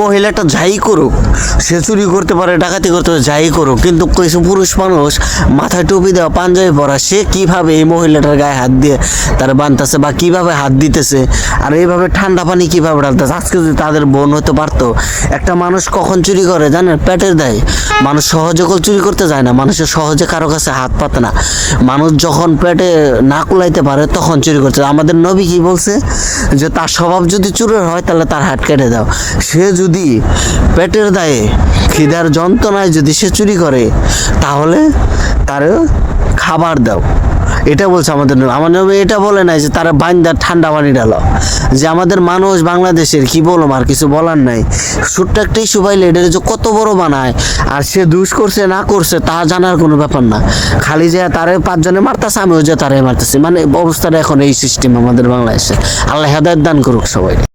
মহিলাটা যাই করুক, সে চুরি করতে পারে, ডাকাতি করতে পারে, যাই করুক, কিন্তু কিছু পুরুষ মানুষ মাথায় টুপি দেওয়া, পাঞ্জাবি পরা, সে কিভাবে এই মহিলাটার গায়ে হাত দিয়ে তার বানতেছে বা কিভাবে হাত দিতেছে, আর এইভাবে ঠান্ডা পানি কিভাবে ঢালতেছে। আজকে যদি তাদের বোন হতে পারতো। একটা মানুষ কখন চুরি করে জানেন? পেটের দায়। মানুষ সহজে চুরি করতে যায় না, মানুষের সহজে কারো কাছে হাত পাতে না। মানুষ যখন পেটে না কুলাইতে পারে তখন চুরি করতে যায়। আমাদের নবী কি বলছে? যে তার স্বভাব যদি চুরের হয় তাহলে তার হাত কেটে দাও। সে যদি পেটের দায়ে, খিদার যন্ত্রণায় যদি সে চুরি করে, তাহলে তার খাবার দাও। এটা বলছে আমাদের নবী। আমার নবী এটা বলে নাই যে তারা বাইন্দার ঠান্ডা পানি ঢালো। যে আমাদের মানুষ বাংলাদেশের কি বললাম, আর কিছু বলার নাই। ছোট্ট একটা ইস্যু পাইলে এটা যে কত বড় বানায়, আর সে দুষ করছে না করছে তা জানার কোনো ব্যাপার না। খালি যে তারে 5 জনে মারতেছে, আমিও যে তারে মারতেছি, মানে অবস্থাটা এখন এই সিস্টেম আমাদের বাংলাদেশে। আল্লাহ হেদায়েত দান করুক সবাইকে।